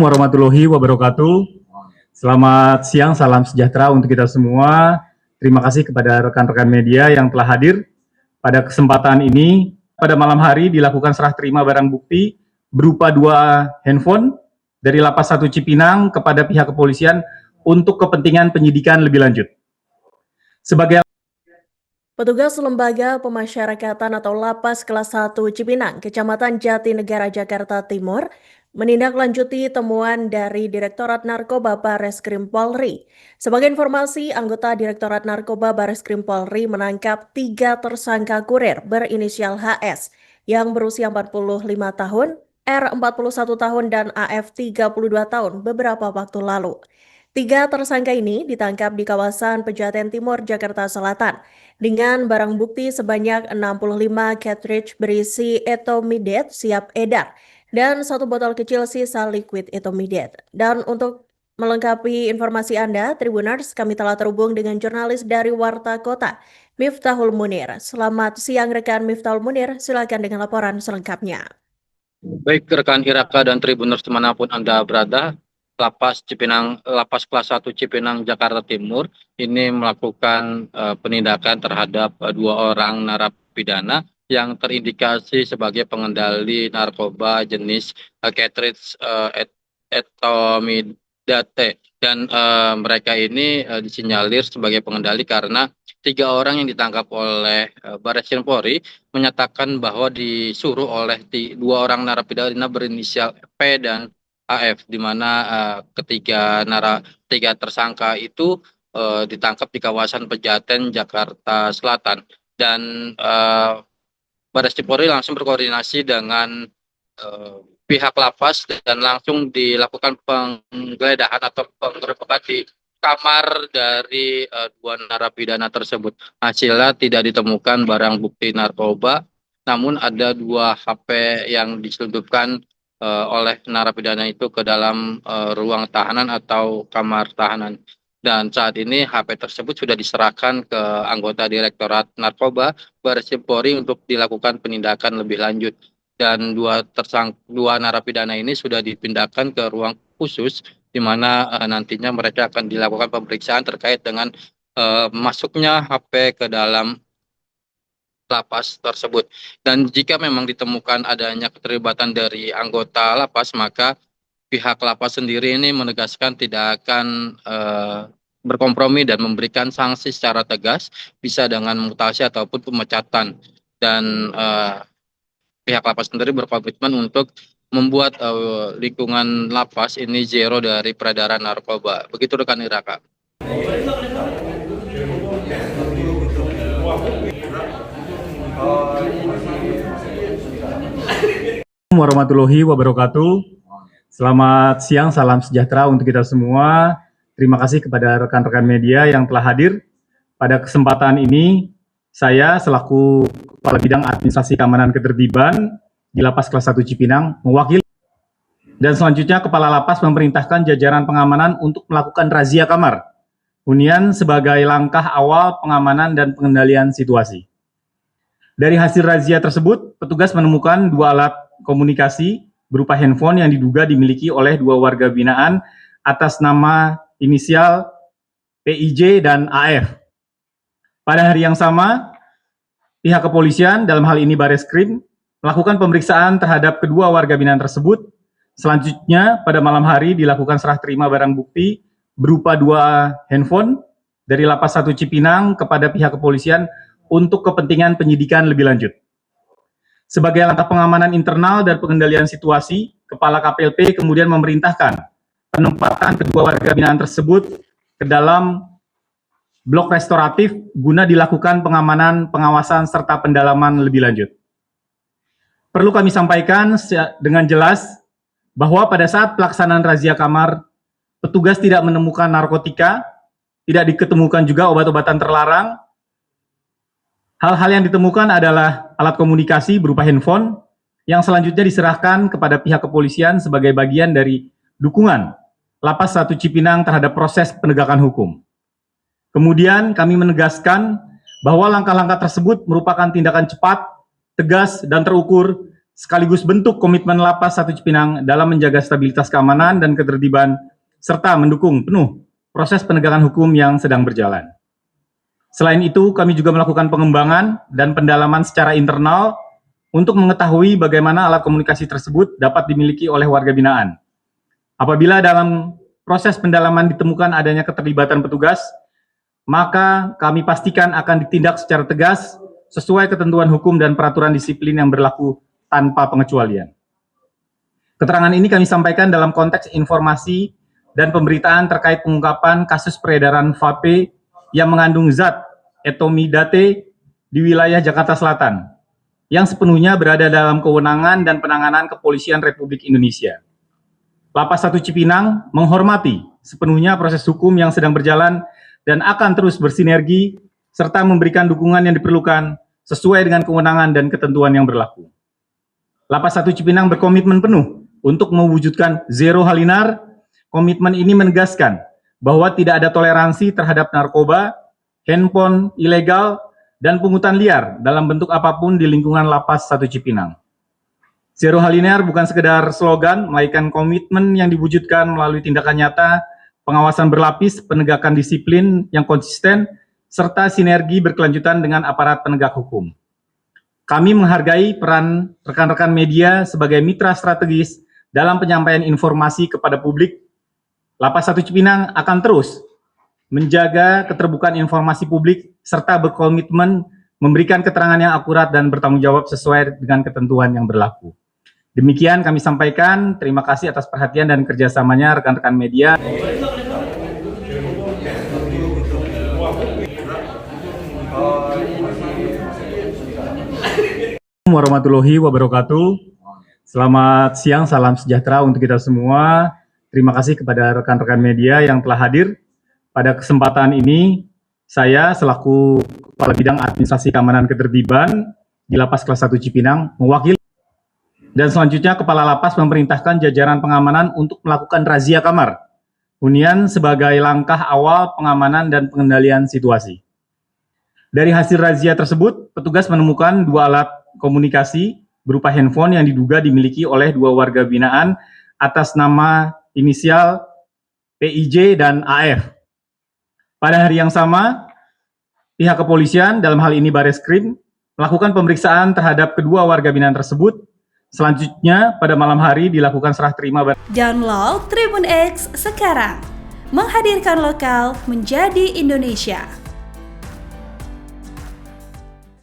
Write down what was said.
Warahmatullahi wabarakatuh. Selamat siang, salam sejahtera untuk kita semua. Terima kasih kepada rekan-rekan media yang telah hadir pada kesempatan ini. Pada malam hari dilakukan serah terima barang bukti berupa 2 handphone dari Lapas 1 Cipinang kepada pihak kepolisian untuk kepentingan penyidikan lebih lanjut. Sebagai Petugas Lembaga Pemasyarakatan atau Lapas Kelas 1 Cipinang, Kecamatan Jatinegara, Jakarta Timur, menindaklanjuti temuan dari Direktorat Narkoba Bareskrim Polri. Sebagai informasi, anggota Direktorat Narkoba Bareskrim Polri menangkap 3 tersangka kurir berinisial HS yang berusia 45 tahun, R 41 tahun, dan AF 32 tahun beberapa waktu lalu. 3 tersangka ini ditangkap di kawasan Pejaten Timur, Jakarta Selatan dengan barang bukti sebanyak 65 cartridge berisi etomidate siap edar dan 1 botol kecil sisa liquid etomidate. Dan untuk melengkapi informasi Anda, Tribuners, kami telah terhubung dengan jurnalis dari Warta Kota, Miftahul Munir. Selamat siang rekan Miftahul Munir, silakan dengan laporan selengkapnya. Baik rekan Iraka dan Tribuners dimanapun Anda berada, Lapas Kelas 1 Cipinang, Jakarta Timur ini melakukan penindakan terhadap 2 orang narapidana yang terindikasi sebagai pengendali narkoba jenis cartridge etomidate, dan mereka ini disinyalir sebagai pengendali karena 3 orang yang ditangkap oleh Bareskrim Polri menyatakan bahwa disuruh oleh 2 orang narapidana berinisial P dan AF, di mana ketiga tersangka itu ditangkap di kawasan Pejaten, Jakarta Selatan, dan Bareskrim Polri langsung berkoordinasi dengan pihak lapas dan langsung dilakukan penggeledahan atau penggerebekan di kamar dari 2 narapidana tersebut. Hasilnya tidak ditemukan barang bukti narkoba, namun ada 2 HP yang diselundupkan oleh narapidana itu ke dalam ruang tahanan atau kamar tahanan. Dan saat ini HP tersebut sudah diserahkan ke anggota Direktorat Narkoba Bareskrim Polri untuk dilakukan penindakan lebih lanjut. Dan 2 narapidana ini sudah dipindahkan ke ruang khusus, di mana nantinya mereka akan dilakukan pemeriksaan terkait dengan masuknya HP ke dalam lapas tersebut. Dan jika memang ditemukan adanya keterlibatan dari anggota lapas, maka pihak lapas sendiri ini menegaskan tidak akan berkompromi dan memberikan sanksi secara tegas, bisa dengan mutasi ataupun pemecatan. Dan pihak lapas sendiri berkomitmen untuk membuat lingkungan lapas ini zero dari peredaran narkoba. Begitu rekan Iraka. Warahmatullahi wabarakatuh. Selamat siang, salam sejahtera untuk kita semua. Terima kasih kepada rekan-rekan media yang telah hadir. Pada kesempatan ini, saya selaku Kepala Bidang Administrasi Keamanan Ketertiban di Lapas Kelas 1 Cipinang mewakili, dan selanjutnya Kepala Lapas memerintahkan jajaran pengamanan untuk melakukan razia kamar hunian sebagai langkah awal pengamanan dan pengendalian situasi. Dari hasil razia tersebut, petugas menemukan 2 alat komunikasi berupa handphone yang diduga dimiliki oleh 2 warga binaan atas nama inisial PIJ dan AF. Pada hari yang sama, pihak kepolisian, dalam hal ini Bareskrim, melakukan pemeriksaan terhadap kedua warga binaan tersebut. Selanjutnya, pada malam hari dilakukan serah terima barang bukti berupa 2 handphone dari Lapas 1 Cipinang kepada pihak kepolisian untuk kepentingan penyidikan lebih lanjut. Sebagai langkah pengamanan internal dan pengendalian situasi, Kepala KPLP kemudian memerintahkan penempatan kedua warga binaan tersebut ke dalam blok restoratif guna dilakukan pengamanan, pengawasan, serta pendalaman lebih lanjut. Perlu kami sampaikan dengan jelas bahwa pada saat pelaksanaan razia kamar, petugas tidak menemukan narkotika, tidak diketemukan juga obat-obatan terlarang. Hal-hal yang ditemukan adalah alat komunikasi berupa handphone yang selanjutnya diserahkan kepada pihak kepolisian sebagai bagian dari dukungan Lapas 1 Cipinang terhadap proses penegakan hukum. Kemudian kami menegaskan bahwa langkah-langkah tersebut merupakan tindakan cepat, tegas, dan terukur sekaligus bentuk komitmen Lapas 1 Cipinang dalam menjaga stabilitas keamanan dan ketertiban, serta mendukung penuh proses penegakan hukum yang sedang berjalan. Selain itu, kami juga melakukan pengembangan dan pendalaman secara internal untuk mengetahui bagaimana alat komunikasi tersebut dapat dimiliki oleh warga binaan. Apabila dalam proses pendalaman ditemukan adanya keterlibatan petugas, maka kami pastikan akan ditindak secara tegas sesuai ketentuan hukum dan peraturan disiplin yang berlaku tanpa pengecualian. Keterangan ini kami sampaikan dalam konteks informasi dan pemberitaan terkait pengungkapan kasus peredaran vape yang mengandung zat etomidate di wilayah Jakarta Selatan, yang sepenuhnya berada dalam kewenangan dan penanganan Kepolisian Republik Indonesia. Lapas 1 Cipinang menghormati sepenuhnya proses hukum yang sedang berjalan dan akan terus bersinergi serta memberikan dukungan yang diperlukan sesuai dengan kewenangan dan ketentuan yang berlaku. Lapas 1 Cipinang berkomitmen penuh untuk mewujudkan zero halinar. Komitmen ini menegaskan bahwa tidak ada toleransi terhadap narkoba, handphone ilegal, dan pungutan liar dalam bentuk apapun di lingkungan Lapas 1 Cipinang. Zero halinar bukan sekedar slogan, melainkan komitmen yang diwujudkan melalui tindakan nyata, pengawasan berlapis, penegakan disiplin yang konsisten, serta sinergi berkelanjutan dengan aparat penegak hukum. Kami menghargai peran rekan-rekan media sebagai mitra strategis dalam penyampaian informasi kepada publik. Lapas 1 Cipinang akan terus menjaga keterbukaan informasi publik serta berkomitmen memberikan keterangan yang akurat dan bertanggung jawab sesuai dengan ketentuan yang berlaku. Demikian kami sampaikan. Terima kasih atas perhatian dan kerjasamanya rekan-rekan media. Assalamualaikum warahmatullahi wabarakatuh. Selamat siang, salam sejahtera untuk kita semua. Terima kasih kepada rekan-rekan media yang telah hadir. Pada kesempatan ini, saya selaku Kepala Bidang Administrasi Keamanan Ketertiban di Lapas Kelas 1 Cipinang mewakili, dan selanjutnya Kepala Lapas memerintahkan jajaran pengamanan untuk melakukan razia kamar hunian sebagai langkah awal pengamanan dan pengendalian situasi. Dari hasil razia tersebut, petugas menemukan 2 alat komunikasi berupa handphone yang diduga dimiliki oleh 2 warga binaan atas nama inisial PIJ dan AF. Pada hari yang sama, pihak kepolisian, dalam hal ini Bareskrim, melakukan pemeriksaan terhadap kedua warga binaan tersebut. Selanjutnya, pada malam hari dilakukan serah terima. Download Tribun X sekarang, menghadirkan lokal menjadi Indonesia.